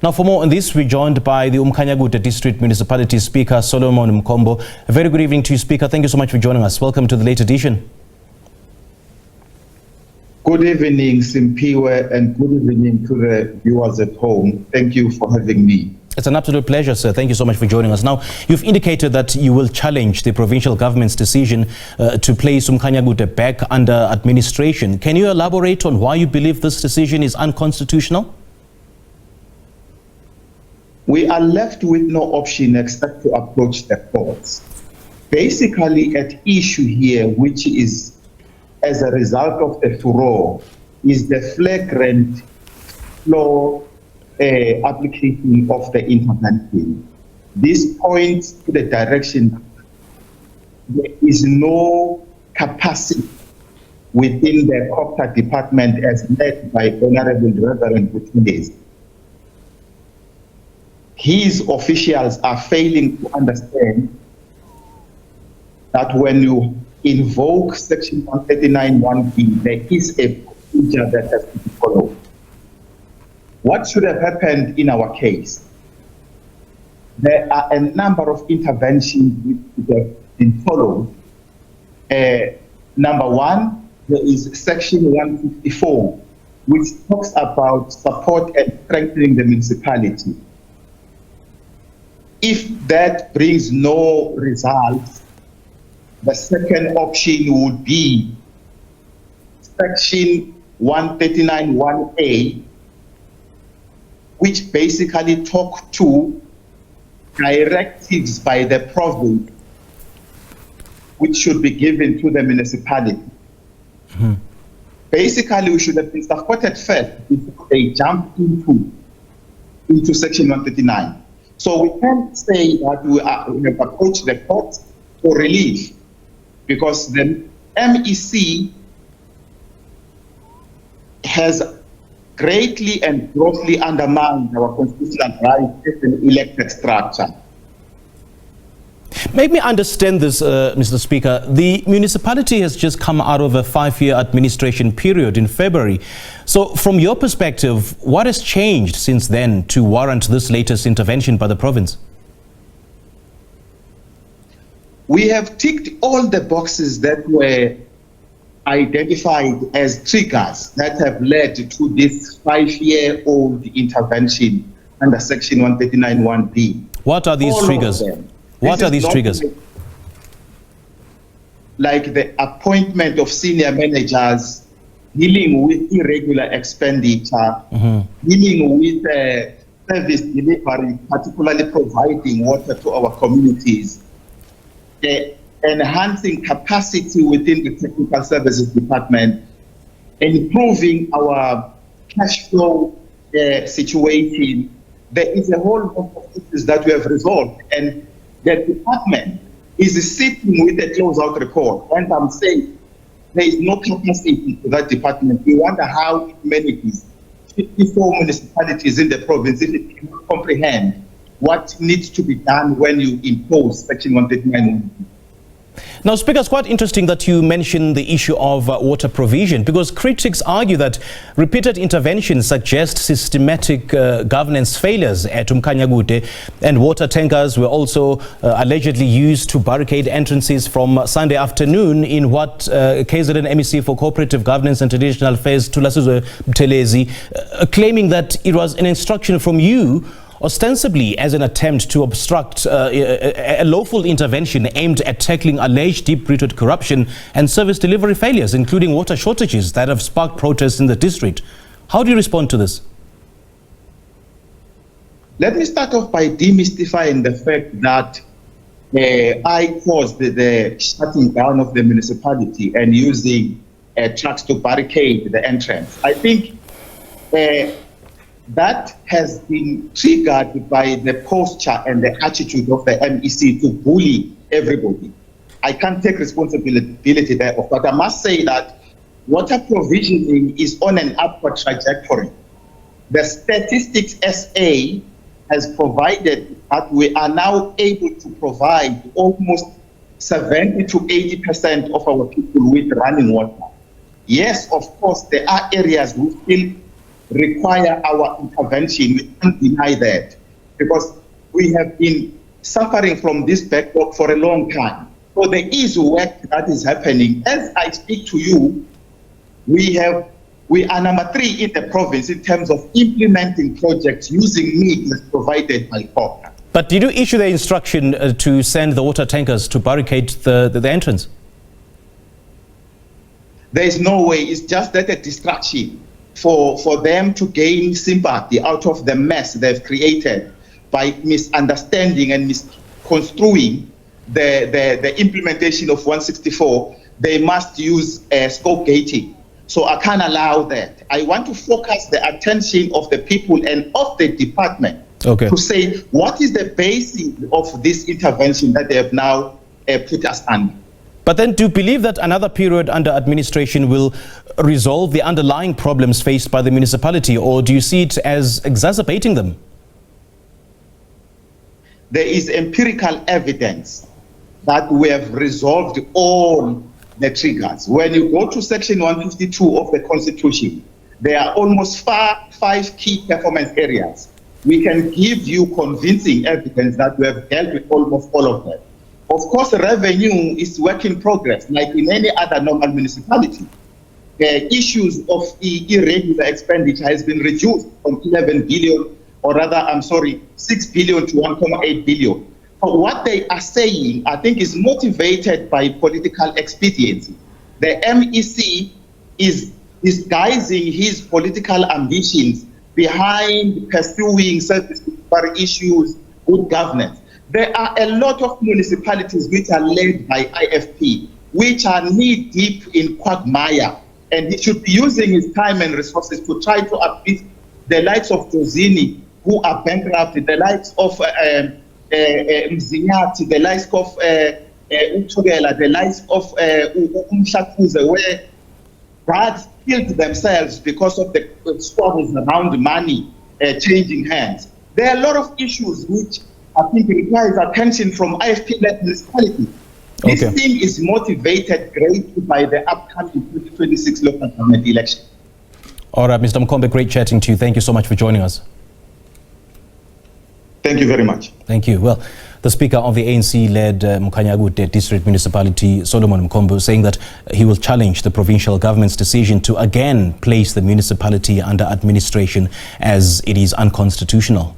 Now, for more on this, we're joined by the Umkhanyakude District Municipality Speaker, Solomon Mkhombo. A very good evening to you, Speaker. Thank you so much for joining us. Welcome to the late edition. Good evening, Simpiwe, and good evening to the viewers at home. Thank you for having me. It's an absolute pleasure, sir. Thank you so much for joining us. Now, you've indicated that you will challenge the provincial government's decision to place Umkhanyakude back under administration. Can you elaborate on why you believe this decision is unconstitutional? We are left with no option except to approach the courts. Basically, at issue here, which is as a result of the furor, is the flagrant law application of the intervention. This points to the direction there is no capacity within the Cooperative Department as led by Honorable Reverend Buthelezi. His officials are failing to understand that when you invoke Section 139(1)B, there is a procedure that has to be followed. What should have happened in our case? There are a number of interventions which have been followed. Number one, there is Section 154, which talks about support and strengthening the municipality. If that brings no results, the second option would be Section 139(1)A, which basically talk to directives by the province, which should be given to the municipality. Basically, we should have been supported first before they jump into Section 139. So we can't say that we have approached the court for relief, because the MEC has greatly and grossly undermined our constitutional rights as an elected structure. Make me understand this, Mr. Speaker. The municipality has just come out of a 5-year administration period in February. So from your perspective, what has changed since then to warrant this latest intervention by the province? We have ticked all the boxes that were identified as triggers that have led to this 5-year-old intervention under Section 139(1)B. What are these triggers? What are these triggers? Like the appointment of senior managers, dealing with irregular expenditure, dealing with service delivery, particularly providing water to our communities, enhancing capacity within the technical services department, improving our cash flow situation. There is a whole lot of issues that we have resolved, and the department is sitting with a close-out report. And I'm saying there is no capacity to that department. We wonder how it manages 54 municipalities in the province if it can comprehend what needs to be done when you impose Section 139. Now, Speaker, it's quite interesting that you mention the issue of water provision, because critics argue that repeated interventions suggest systematic governance failures at Umkhanyakude, and water tankers were also allegedly used to barricade entrances from Sunday afternoon in what KZN MEC for Cooperative Governance and Traditional Affairs, Thulasizwe Buthelezi, claiming that it was an instruction from you ostensibly as an attempt to obstruct a lawful intervention aimed at tackling alleged deep-rooted corruption and service delivery failures, including water shortages that have sparked protests in the district. How do you respond to this? Let me start off by demystifying the fact that I caused the shutting down of the municipality and using trucks to barricade the entrance. I think that has been triggered by the posture and the attitude of the MEC to bully everybody. I can't take responsibility thereof, but I must say that water provisioning is on an upward trajectory. The Statistics SA has provided that we are now able to provide almost 70 to 80% of our people with running water. Yes, of course, there are areas we still require our intervention. We can't deny that, because we have been suffering from this backlog for a long time. So there is work that is happening. As I speak to you, we are number 3 in the province in terms of implementing projects using means provided by COPA. But did you issue the instruction to send the water tankers to barricade the entrance? There is no way. It's just that a distraction for them to gain sympathy out of the mess they've created by misunderstanding and misconstruing the implementation of 164. They must use scope gating. So I can't allow that. I want to focus the attention of the people and of the department to say, what is the basis of this intervention that they have now put us under? But then, do you believe that another period under administration will resolve the underlying problems faced by the municipality, or do you see it as exacerbating them? There is empirical evidence that we have resolved all the triggers. When you go to section 152 of the Constitution, there are almost 5 key performance areas. We can give you convincing evidence that we have dealt with almost all of them. Of course, revenue is work in progress, like in any other normal municipality. The issues of irregular expenditure has been reduced from 11 billion, or rather, 6 billion to 1.8 billion. But what they are saying, I think, is motivated by political expediency. The MEC is disguising his political ambitions behind pursuing service issues, good governance. There are a lot of municipalities which are led by IFP, which are knee-deep in quagmire, and he should be using his time and resources to try to uplift the likes of Jozini, who are bankrupt, the likes of Mzinyati, the likes of Utugela, the likes of Umkhanyakude, where guards killed themselves because of the squabbles around money changing hands. There are a lot of issues which I think requires attention from IFP-led municipality. This thing is motivated greatly by the upcoming 2026 local government election. All right, Mr. Mkhombo, great chatting to you. Thank you so much for joining us. Thank you very much. Thank you. Well, the Speaker of the ANC-led Umkhanyakude District Municipality, Solomon Mkhombo, saying that he will challenge the provincial government's decision to again place the municipality under administration as it is unconstitutional.